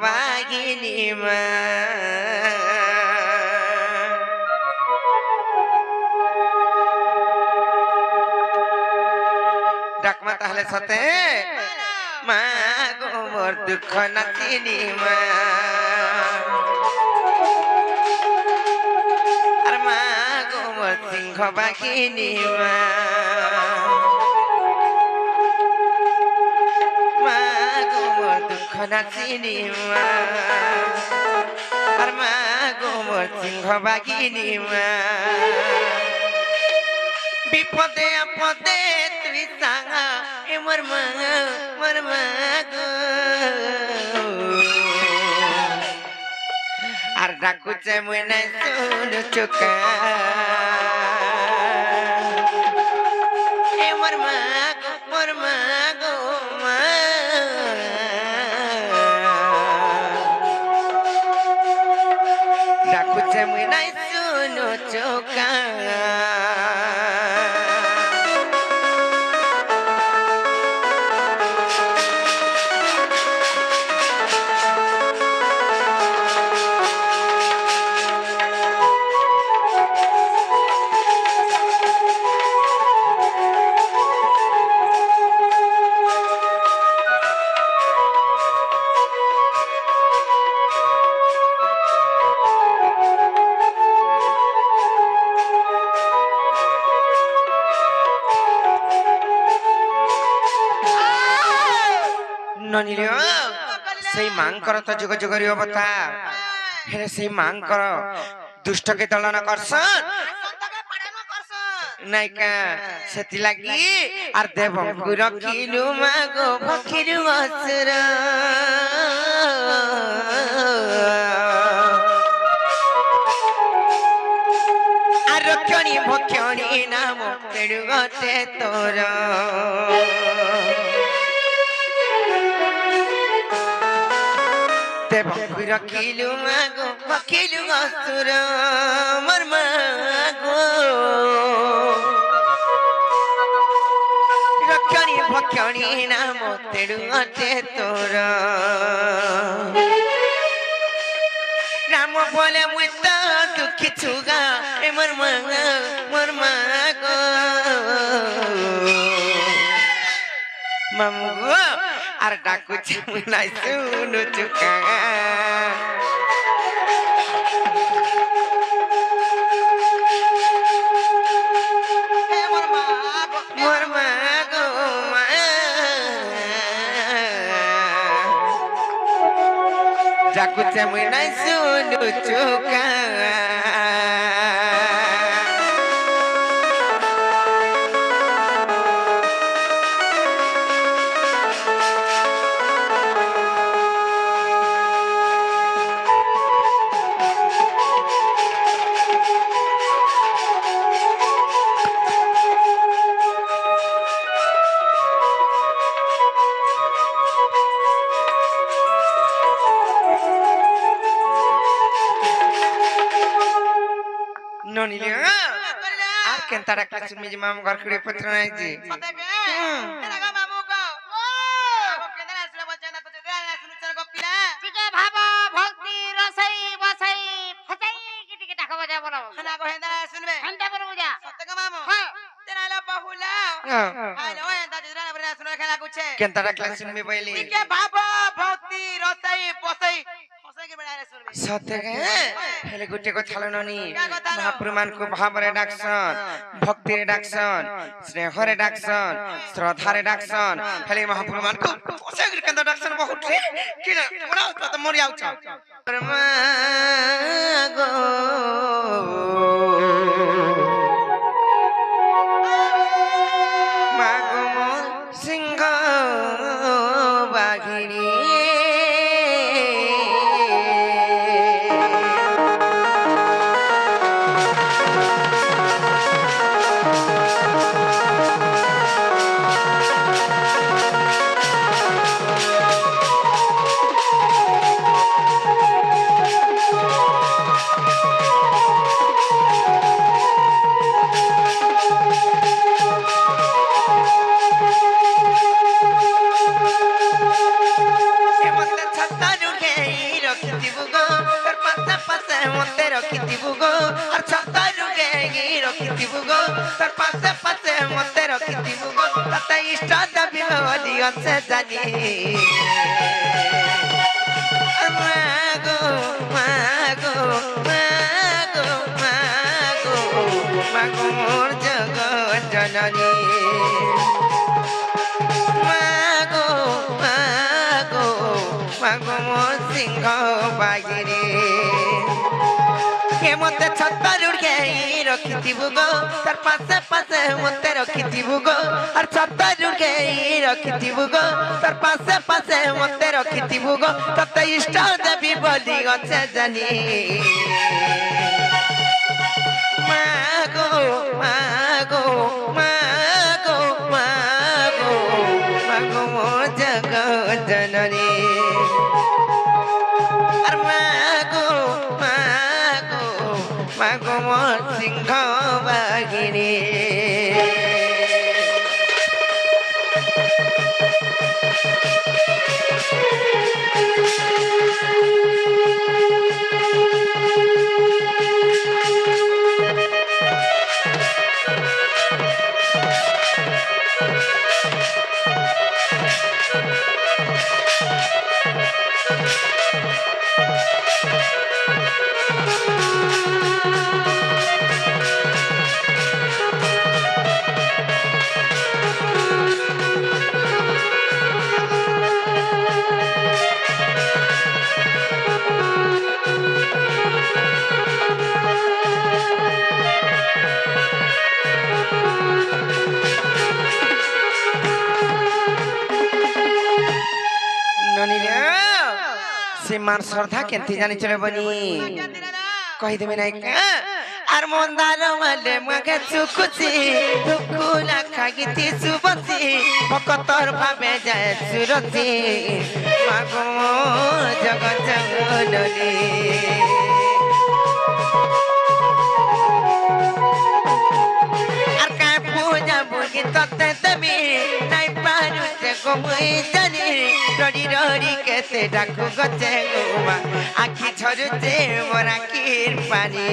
বাগিনী মা ডাকমা তাহলে সাথে মা গো মোর দুঃখ নাচিনি মা আর মা গো মোর সিংহ বাগিনী মা মা গো মোর দুঃখ নাচিনি মা আর মা গো মোর সিংহ বাগিনী মা বিপদে আপদে তুই সাঙা এ মোর মা গো আর ডাকুছে মুই নাই শুন চোকা এ মোর মা গো মা ডাকুছে মুই নাই শুন চোকা ননিলে সেই মাংকর তো যুগ যুগরি অবতার হেরে সেই মাংকর দুষ্টকে দলন করছন নাইকা সেতি লাগি আর দেবঙ্কু রখিলু মাগো পখিরু অসুর আর রক্ষণী ভক্ষণী নাম তেড়ু গতে তোর দেবঙ্কু রখিলু মাগো পখিরু অসুর মোর মা গো রক্ষণী ভক্ষণী নাম তেড়ু গতে তোর রাম বলে মুই তো দুঃখী ছুগা এ মোর মা গো মামু গো আর ডাকুছে মুই নাই শুনু চুকা মোর মা গো মা ডাকুছে মুই নাই শুনু চুকা ননিলে আর কেনতা ডাকলা শুনমি যে মামু ঘর খুঁড়ে পত্র নাই যে কেনতা ডাকলা শুনমি বইলি সত্যি হেলে গোটে কথা ননি মহাপ্রমাণকে ভাবরে ডাকছন ভক্তিরে ডাকছন স্নেহরে ডাকছন শ্রদ্ধারে ডাকছন হেলে মহাপ্রমাণকে কেন ডাকছন বহুত কি না তো মরি আউছ গো মাগো সিংহ বাঘিনী तते इष्ट देवी बोली अच्छे जानी मागो मागो मागो मागो मागो मोर जगत जननी मागो मागो मागो मोर सिंह बागिनी के मते छत्तर उड़के रखिथिबु गो तार पासे पासे मते रखिथिबु गो और छत्तर उड़के रखिथिबु गो तार पासे पासे मते रखिथिबु गो तते इष्ट देवी बोली अच्छे जानी मागो मागो मागो मागो मागो मोर जगत जननी और मागो मागो मागो मोर सिंह बागिनी मान श्रद्धा केंती जानी चले बनी कहि देबे नै आर मंदार वाले मगे चुकुची दुकुला खागिती सुबती भक्तर भाबे जाय सुरती मागो जगत जननी आर का पूजा बुगी तते देबी नै पारु से गोमुई जानी रड़ी रड़ी केते डाकू गचे गोमा आखी झरुचे मोर आखिर पानी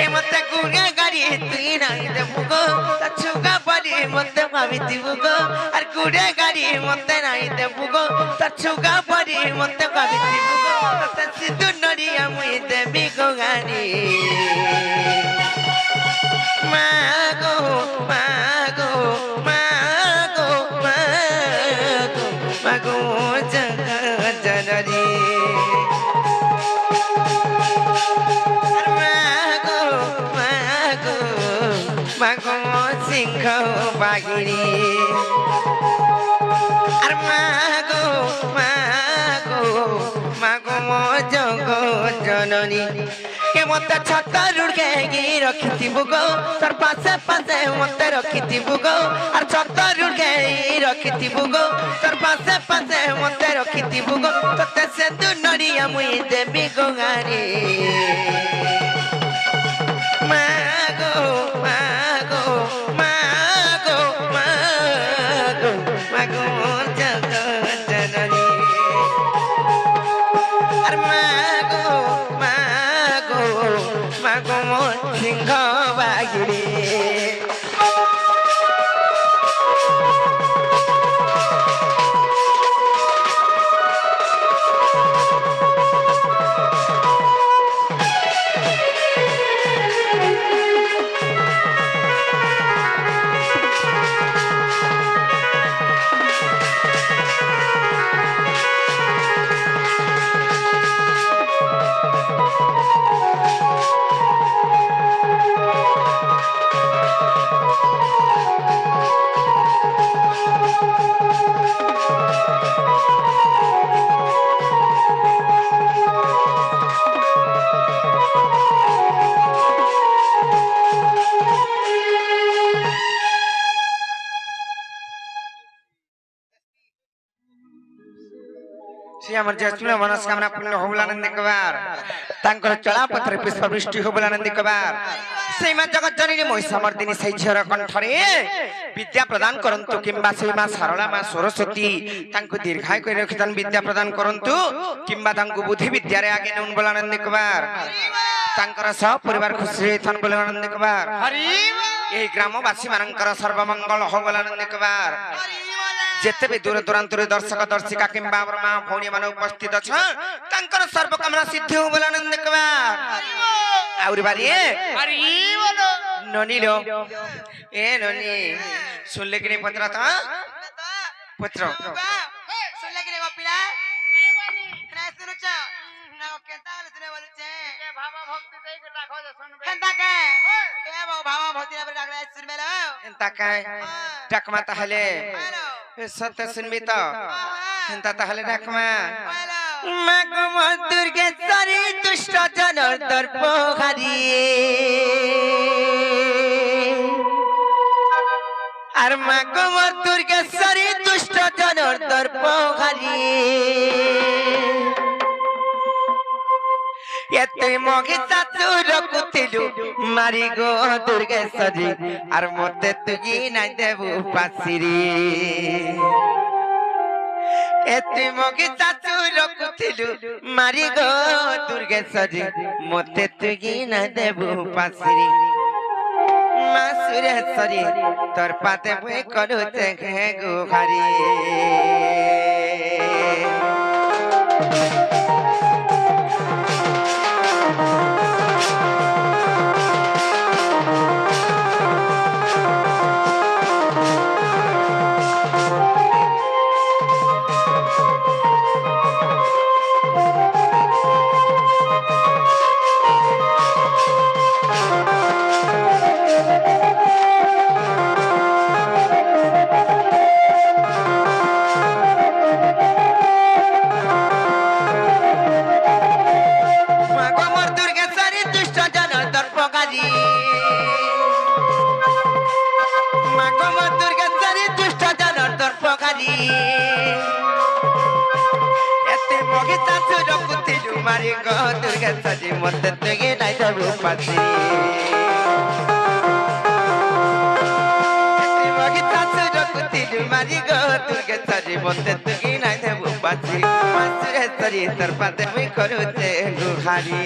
ए मते गुगा गाड़ी तुई नाही देबु गो त छुगा पड़ी मते भाबी दिबु गो आर गुडे गाड़ी मते नाही देबु गो त छुगा पड़ी मते भाबी दिबु गो त सिद्धू नड़िया मुई देबी गो गाड़ी मागो मागो मागो मागो मागो जगत जननी मागो मागो मागो सिंह बागिनी আর মাগো মাগো মাগো মো জগত জননী কে মতে ছত্ত রুড়কে গিয়ে রখিথিবু গো তোর পাশে পাশে মতে রখিথিবু গো আর ছত্ত রুড়কে রখিথিবু গো তোর পাশে পাশে মতে রখিথিবু গো তোতে সে দু নড়িয়া মুই দেবি গো গারি মাগো মাগো মাগো মাগো মাগো জগত জননী আর মাগো মাগো মাগো মোর সিংহ বাগিনী আমার জয়চুল মনস্কামনা পূর্ণ হবুল আনন্দ কবার তাঙ্কর চলা পথরে পুষ্পবৃষ্টি হবুল আনন্দ কবার সেই মা জগৎ জননী মহিষামর্দিনী সেই ঝিয়র কণ্ঠরে বিদ্যা প্রদান করন্তু কিংবা সেই মা সারলা মা সরস্বতী তাঙ্কু দীর্ঘায় করে রখিতান বিদ্যা প্রদান করন্তু কিংবা তাঙ্কু বুদ্ধি বিদ্যারে আগে নুন বল আনন্দ কবার তাঙ্কর সব পরিবার খুশি হইথান বল আনন্দ কবার হরি এই গ্রামবাসী মানଙ୍କର সর্বমঙ্গল হো বলানন্দ কবার যেতে भी दूर दूरांतरे दर्शक दर्शिका किंबा मां भौणी मान उपस्थित छ तांकर सर्वकामना सिद्धि हो बलानंद कबार आउरी बारी अरे बोलो ननी लो ए ननी सुनले कि नहीं पत्र था पत्र सुनले कि नहीं गोपीला ना सुनो छ ना केता वाले सुने बोले छे के भावा भक्ति देई के डाको जे सुनबे केता के ए बो भावा भक्ति रे डाक सुनबे लो एंता काय डाकमा ताहले सत्य सुनबी तो एंता ताहले डाकमा मागम दुर्गेश्वरी दुष्ट जनर दर्पहारी আর মাগম দুর্গেশ্বরী দুষ্ট জনর দর্পহারি এতে মগে চাচু রকুতিলু মারি গো দুর্গেশ্বরী আর মতে তুই নাই দেবু পাছিরি এতে মগে চাচু রকুতিলু মারি গো দুর্গেশ্বরী মতে তুই নাই দেবু পাছিরি মা সুরেশ্বরী তোর পাতে মুই করুতে ঘে গুহারি मारी गो दुर्गेश्वरी मते तुगे नाइ देबु पाछी मगे चाचु रकुतिलु मारी गो दुर्गेश्वरी मते तुगे नाइ देबु पाछी मा सुरेश्वरी तोर पाते मुई करुते गुहारी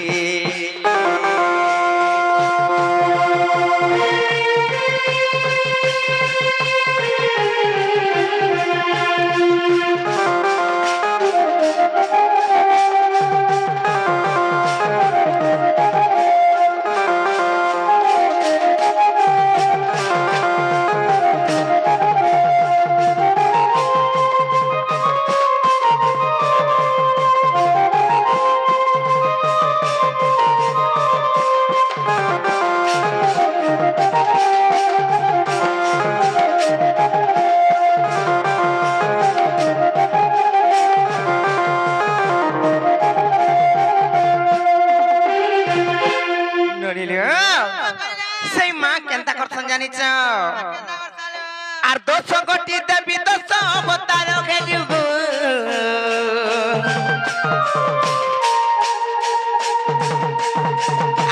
সেই মা কেনতা করছন জানিছ আর 200 কোটি দেবী 200 অবতার খেলিব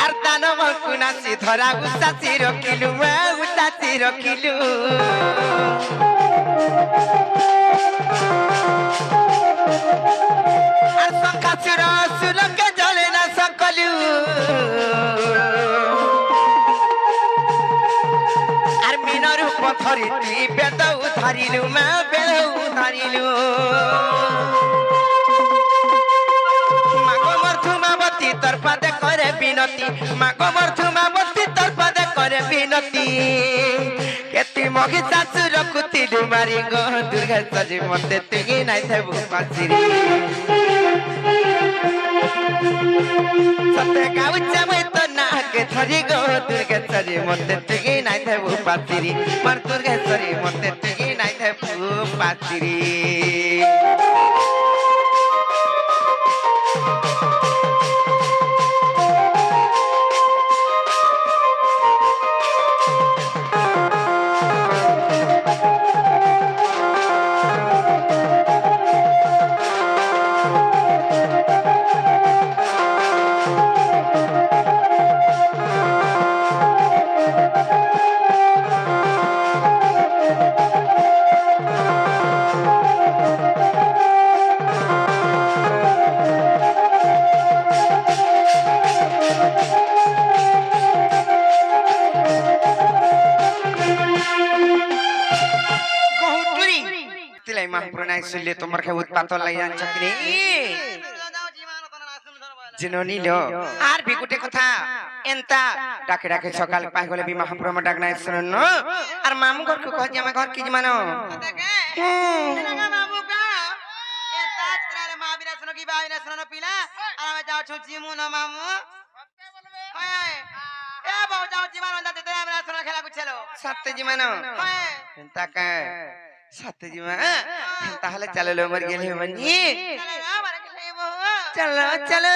আর দানব কুনাসি ধরা উচাচি রখিলু মা উচাচি রখিলু আর সকাচুর সুলকে জলে না সকলু পথরিতি বেদ উধারিলু মা বেদ উধারিলু মাগমর ধুমাবতী তোর পাদে করে বিনতি মাগমর ধুমাবতী তোর পাদে করে বিনতি কেতি মগে চাচু রকুতিলু মারি গো দুর্গেশ্বরী মতে তুই নাই দেবু পাছিরি সতে গাউছে মই তো নাকে ধরি গো দুর্গেশ্বরী মতে তুই নাই দেবু পাছিরি মার দুর্গেশ্বরী মতে তুই নাই দেবু পাছিরি হেলাই মহাপুরু নাই শুনলে তোমার কে উৎপাত লাই আনছ কি রে জিনো নিল আর বিগুটে কথা এন্তা ডাকে ডাকে সকাল পাই গলে বি মহাপুরু মা ডাক নাই শুনুন ন আর মামু ঘর কো কহ যে আমার ঘর কি মানো সাথে জি মানো এন্তা কা সাথে জি মা তাহলে চলো লো মর গেলে বনি চলো চলো